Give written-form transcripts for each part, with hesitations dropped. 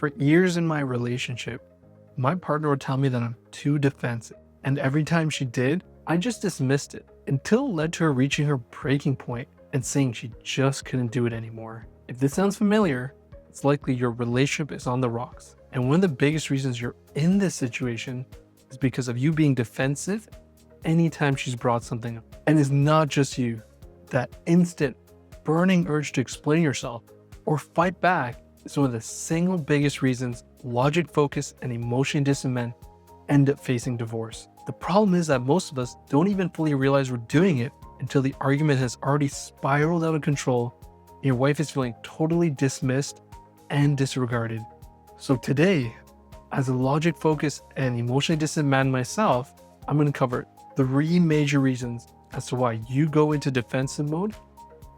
For years in my relationship, my partner would tell me that I'm too defensive, and every time she did, I just dismissed it until it led to her reaching her breaking point and saying she just couldn't do it anymore. If this sounds familiar, it's likely your relationship is on the rocks. And one of the biggest reasons you're in this situation is because of you being defensive anytime she's brought something up. And it's not just you. That instant burning urge to explain yourself or fight back is one of the single biggest reasons logic focused and emotionally distant men end up facing divorce. The problem is that most of us don't even fully realize we're doing it until the argument has already spiraled out of control and your wife is feeling totally dismissed and disregarded. So today, as a logic focused and emotionally distant man myself, I'm going to cover 3 major reasons as to why you go into defensive mode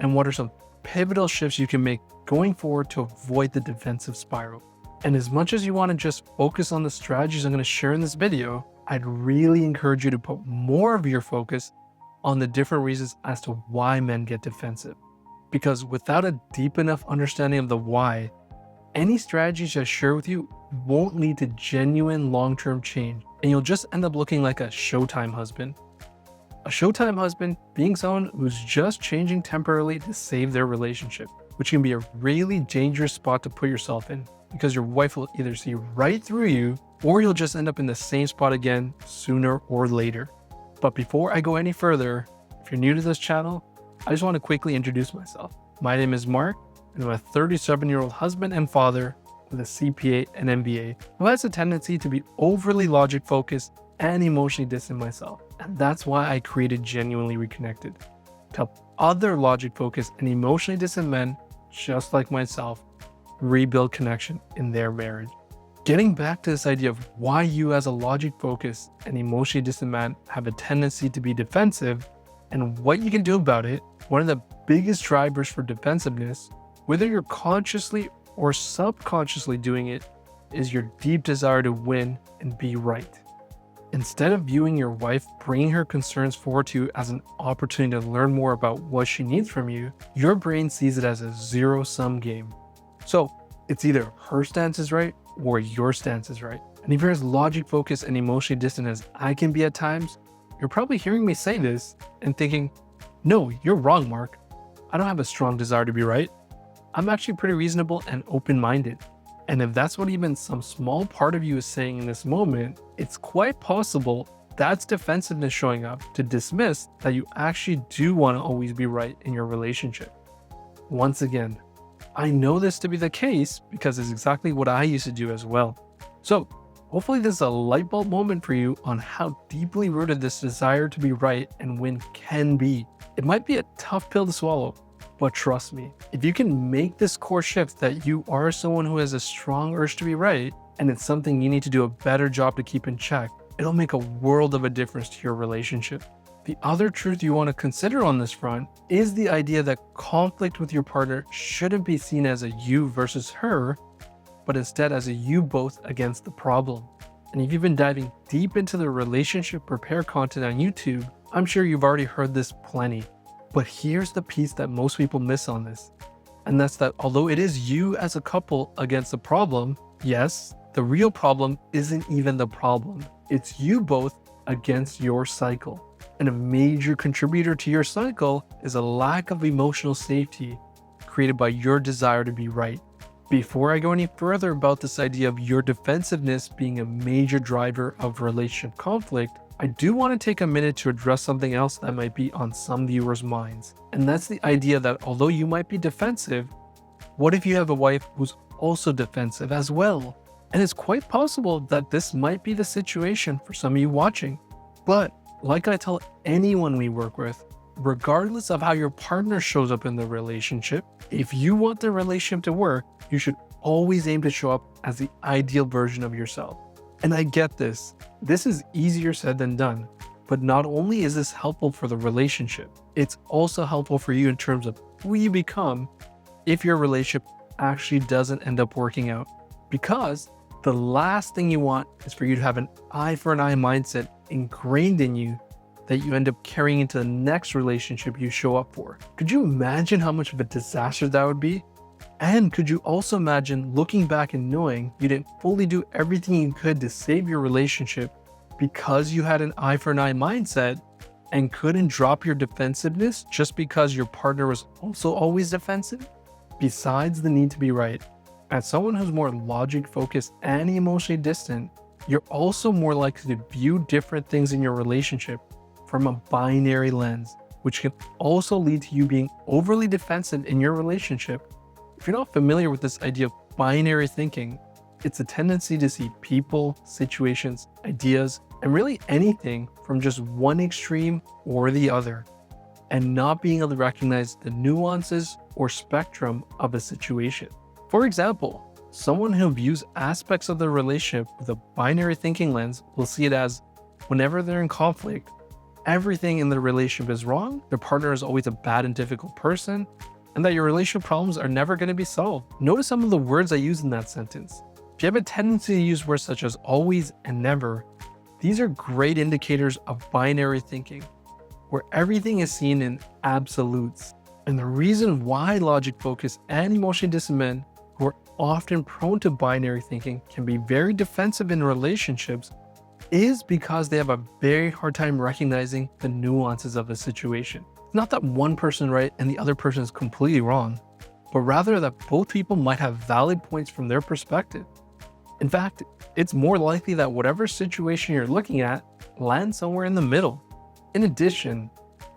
and what are some pivotal shifts you can make going forward to avoid the defensive spiral. And as much as you want to just focus on the strategies I'm going to share in this video, I'd really encourage you to put more of your focus on the different reasons as to why men get defensive. Because without a deep enough understanding of the why, any strategies I share with you won't lead to genuine long-term change, and you'll just end up looking like a Showtime husband. A Showtime husband being someone who's just changing temporarily to save their relationship, which can be a really dangerous spot to put yourself in because your wife will either see right through you or you'll just end up in the same spot again sooner or later. But before I go any further, if you're new to this channel, I just want to quickly introduce myself. My name is Mark, and I'm a 37-year-old husband and father with a CPA and MBA who has a tendency to be overly logic focused and emotionally distant myself. And that's why I created Genuinely Reconnected, to help other logic focused and emotionally distant men just like myself rebuild connection in their marriage. Getting back to this idea of why you as a logic focused and emotionally distant man have a tendency to be defensive and what you can do about it, one of the biggest drivers for defensiveness, whether you're consciously or subconsciously doing it, is your deep desire to win and be right. Instead of viewing your wife bringing her concerns forward to you as an opportunity to learn more about what she needs from you, your brain sees it as a zero-sum game. So it's either her stance is right or your stance is right. And if you're as logic focused and emotionally distant as I can be at times, you're probably hearing me say this and thinking, no, you're wrong, Mark. I don't have a strong desire to be right. I'm actually pretty reasonable and open-minded. And if that's what even some small part of you is saying in this moment, it's quite possible that's defensiveness showing up to dismiss that you actually do want to always be right in your relationship. Once again, I know this to be the case because it's exactly what I used to do as well. So hopefully this is a light bulb moment for you on how deeply rooted this desire to be right and win can be. It might be a tough pill to swallow, but trust me, if you can make this core shift that you are someone who has a strong urge to be right, and it's something you need to do a better job to keep in check, it'll make a world of a difference to your relationship. The other truth you want to consider on this front is the idea that conflict with your partner shouldn't be seen as a you versus her, but instead as a you both against the problem. And if you've been diving deep into the relationship repair content on YouTube, I'm sure you've already heard this plenty. But here's the piece that most people miss on this. And that's that although it is you as a couple against the problem, yes, the real problem isn't even the problem. It's you both against your cycle. And a major contributor to your cycle is a lack of emotional safety created by your desire to be right. Before I go any further about this idea of your defensiveness being a major driver of relationship conflict, I do want to take a minute to address something else that might be on some viewers' minds. And that's the idea that although you might be defensive, what if you have a wife who's also defensive as well? And it's quite possible that this might be the situation for some of you watching. But like I tell anyone we work with, regardless of how your partner shows up in the relationship, if you want the relationship to work, you should always aim to show up as the ideal version of yourself. And I get this. This is easier said than done. But not only is this helpful for the relationship, it's also helpful for you in terms of who you become if your relationship actually doesn't end up working out. Because the last thing you want is for you to have an eye for an eye mindset ingrained in you that you end up carrying into the next relationship you show up for. Could you imagine how much of a disaster that would be? And could you also imagine looking back and knowing you didn't fully do everything you could to save your relationship because you had an eye for an eye mindset and couldn't drop your defensiveness just because your partner was also always defensive? Besides the need to be right, as someone who's more logic focused and emotionally distant, you're also more likely to view different things in your relationship from a binary lens, which can also lead to you being overly defensive in your relationship. If you're not familiar with this idea of binary thinking, it's a tendency to see people, situations, ideas, and really anything from just one extreme or the other, and not being able to recognize the nuances or spectrum of a situation. For example, someone who views aspects of the relationship with a binary thinking lens will see it as whenever they're in conflict, everything in the relationship is wrong, their partner is always a bad and difficult person, and that your relationship problems are never going to be solved. Notice some of the words I use in that sentence. If you have a tendency to use words such as always and never, these are great indicators of binary thinking, where everything is seen in absolutes. And the reason why logic-focused and emotionally distant men who are often prone to binary thinking can be very defensive in relationships is because they have a very hard time recognizing the nuances of a situation. Not that one person is right and the other person is completely wrong, but rather that both people might have valid points from their perspective. In fact, it's more likely that whatever situation you're looking at lands somewhere in the middle. In addition,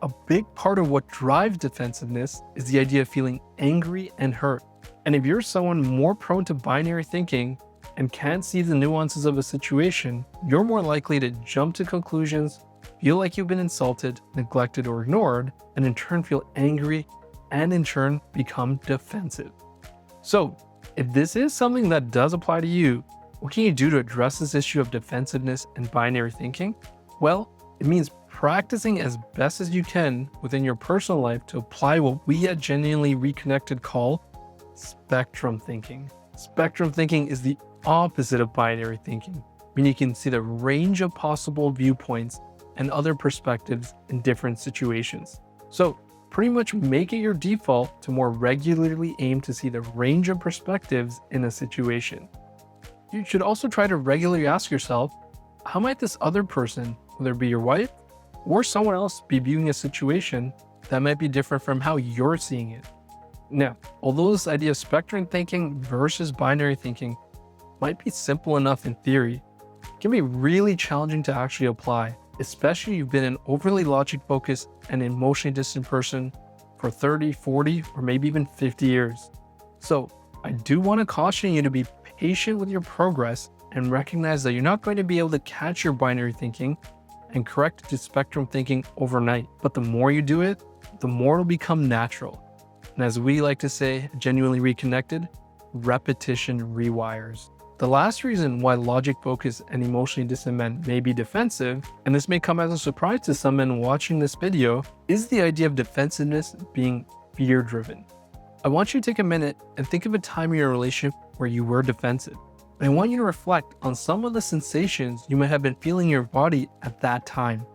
a big part of what drives defensiveness is the idea of feeling angry and hurt. And if you're someone more prone to binary thinking and can't see the nuances of a situation, you're more likely to jump to conclusions, feel like you've been insulted, neglected, or ignored, and in turn feel angry and in turn become defensive. So, if this is something that does apply to you, what can you do to address this issue of defensiveness and binary thinking? Well, it means practicing as best as you can within your personal life to apply what we at Genuinely Reconnected call spectrum thinking. Spectrum thinking is the opposite of binary thinking, meaning you can see the range of possible viewpoints and other perspectives in different situations. So pretty much make it your default to more regularly aim to see the range of perspectives in a situation. You should also try to regularly ask yourself, how might this other person, whether it be your wife or someone else, be viewing a situation that might be different from how you're seeing it? Now, although this idea of spectrum thinking versus binary thinking might be simple enough in theory, it can be really challenging to actually apply, especially if you've been an overly logic-focused and emotionally distant person for 30, 40, or maybe even 50 years. So I do want to caution you to be patient with your progress and recognize that you're not going to be able to catch your binary thinking and correct it to spectrum thinking overnight. But the more you do it, the more it'll become natural. And as we like to say, Genuinely Reconnected, repetition rewires. The last reason why logic-focused and emotionally distant men may be defensive, and this may come as a surprise to some men watching this video, is the idea of defensiveness being fear-driven. I want you to take a minute and think of a time in your relationship where you were defensive. And I want you to reflect on some of the sensations you might have been feeling in your body at that time.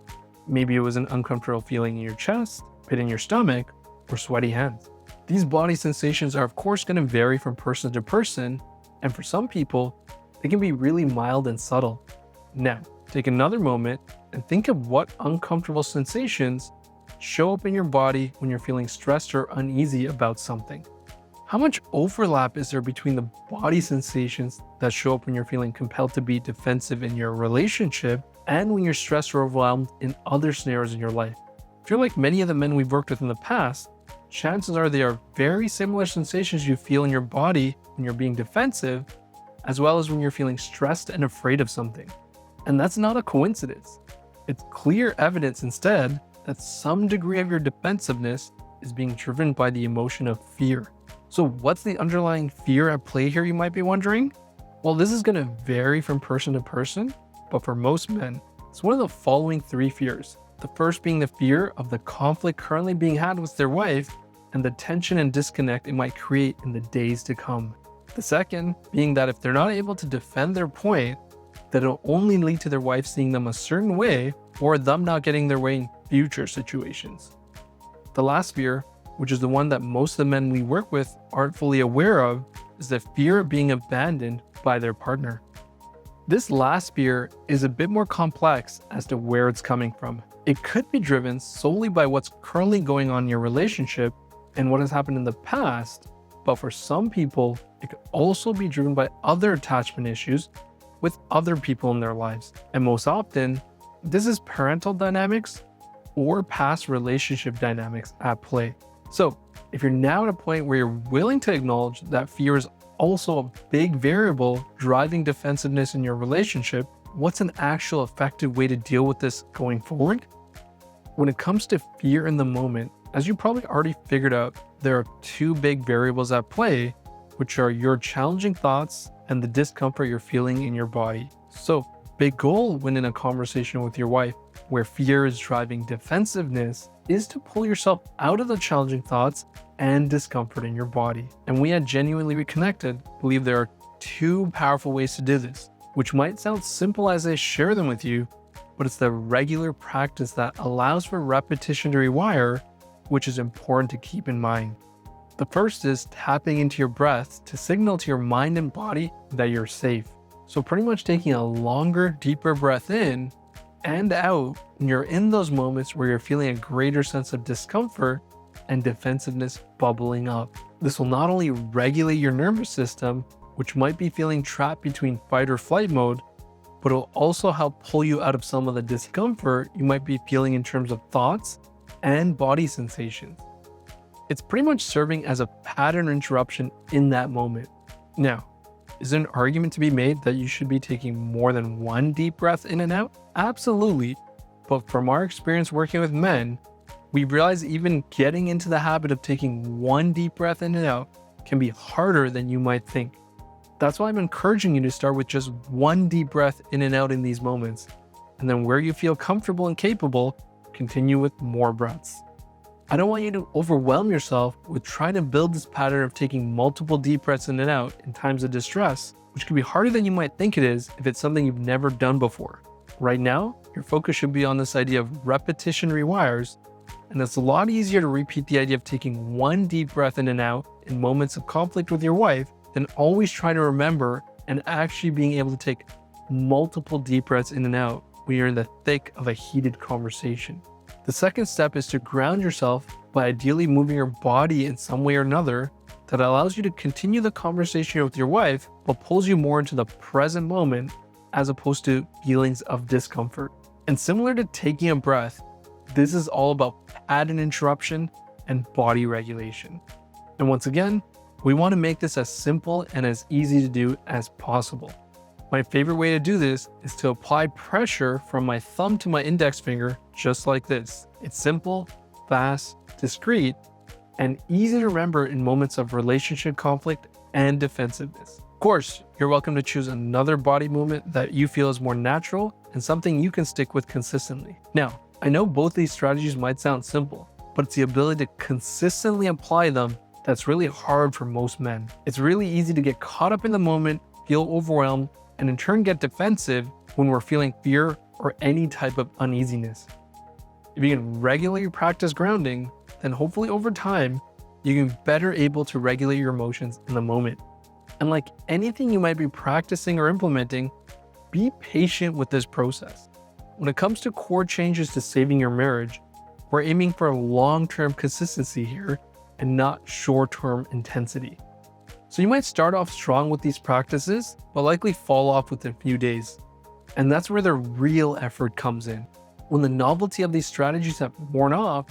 Maybe it was an uncomfortable feeling in your chest, pit in your stomach, or sweaty hands. These body sensations are of course going to vary from person to person, and for some people, they can be really mild and subtle. Now, take another moment and think of what uncomfortable sensations show up in your body when you're feeling stressed or uneasy about something. How much overlap is there between the body sensations that show up when you're feeling compelled to be defensive in your relationship and when you're stressed or overwhelmed in other scenarios in your life? If you're like many of the men we've worked with in the past, chances are they are very similar sensations you feel in your body when you're being defensive, as well as when you're feeling stressed and afraid of something. And that's not a coincidence. It's clear evidence instead that some degree of your defensiveness is being driven by the emotion of fear. So what's the underlying fear at play here, you might be wondering? Well, this is going to vary from person to person, but for most men, it's one of the following three fears. The first being the fear of the conflict currently being had with their wife and the tension and disconnect it might create in the days to come. The second being that if they're not able to defend their point, that it'll only lead to their wife seeing them a certain way or them not getting their way in future situations. The last fear which is the one that most of the men we work with aren't fully aware of, is the fear of being abandoned by their partner. This last fear is a bit more complex as to where it's coming from. It could be driven solely by what's currently going on in your relationship and what has happened in the past, but for some people, it could also be driven by other attachment issues with other people in their lives. And most often, this is parental dynamics or past relationship dynamics at play. So if you're now at a point where you're willing to acknowledge that fear is also a big variable driving defensiveness in your relationship, what's an actual effective way to deal with this going forward? When it comes to fear in the moment, as you probably already figured out, there are two big variables at play, which are your challenging thoughts and the discomfort you're feeling in your body. So, big goal when in a conversation with your wife where fear is driving defensiveness is to pull yourself out of the challenging thoughts and discomfort in your body. And we at Genuinely Reconnected believe there are two powerful ways to do this, which might sound simple as I share them with you, but it's the regular practice that allows for repetition to rewire, which is important to keep in mind. The first is tapping into your breath to signal to your mind and body that you're safe. So pretty much taking a longer, deeper breath in and out when you're in those moments where you're feeling a greater sense of discomfort and defensiveness bubbling up. This will not only regulate your nervous system, which might be feeling trapped between fight or flight mode, but it will also help pull you out of some of the discomfort you might be feeling in terms of thoughts and body sensations. It's pretty much serving as a pattern interruption in that moment. Now, is there an argument to be made that you should be taking more than one deep breath in and out? Absolutely. But from our experience working with men, we realize even getting into the habit of taking one deep breath in and out can be harder than you might think. That's why I'm encouraging you to start with just one deep breath in and out in these moments. And then where you feel comfortable and capable, continue with more breaths. I don't want you to overwhelm yourself with trying to build this pattern of taking multiple deep breaths in and out in times of distress, which can be harder than you might think it is if it's something you've never done before. Right now, your focus should be on this idea of repetition rewires, and it's a lot easier to repeat the idea of taking one deep breath in and out in moments of conflict with your wife than always trying to remember and actually being able to take multiple deep breaths in and out when you're in the thick of a heated conversation. The second step is to ground yourself by ideally moving your body in some way or another that allows you to continue the conversation with your wife, but pulls you more into the present moment as opposed to feelings of discomfort. And similar to taking a breath, this is all about pattern interruption and body regulation. And once again, we want to make this as simple and as easy to do as possible. My favorite way to do this is to apply pressure from my thumb to my index finger, just like this. It's simple, fast, discreet, and easy to remember in moments of relationship conflict and defensiveness. Of course, you're welcome to choose another body movement that you feel is more natural and something you can stick with consistently. Now, I know both these strategies might sound simple, but it's the ability to consistently apply them that's really hard for most men. It's really easy to get caught up in the moment, feel overwhelmed, and in turn get defensive when we're feeling fear or any type of uneasiness. If you can regularly practice grounding, then hopefully over time, you can be better able to regulate your emotions in the moment. And like anything you might be practicing or implementing, be patient with this process. When it comes to core changes to saving your marriage, we're aiming for long-term consistency here and not short-term intensity. So you might start off strong with these practices, but likely fall off within a few days. And that's where the real effort comes in. When the novelty of these strategies have worn off,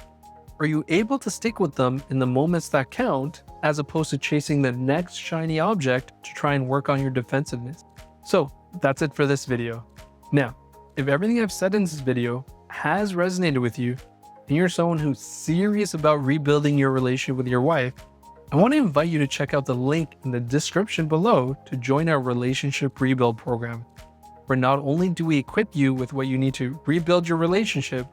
are you able to stick with them in the moments that count, as opposed to chasing the next shiny object to try and work on your defensiveness? So that's it for this video. Now, if everything I've said in this video has resonated with you, and you're someone who's serious about rebuilding your relationship with your wife, I want to invite you to check out the link in the description below to join our relationship rebuild program, where not only do we equip you with what you need to rebuild your relationship,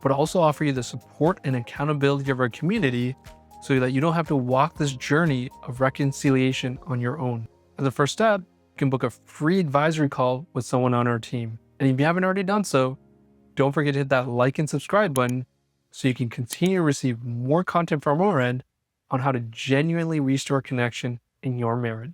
but also offer you the support and accountability of our community so that you don't have to walk this journey of reconciliation on your own. As a first step, you can book a free advisory call with someone on our team. And if you haven't already done so, don't forget to hit that like and subscribe button so you can continue to receive more content from our end on how to genuinely restore connection in your marriage.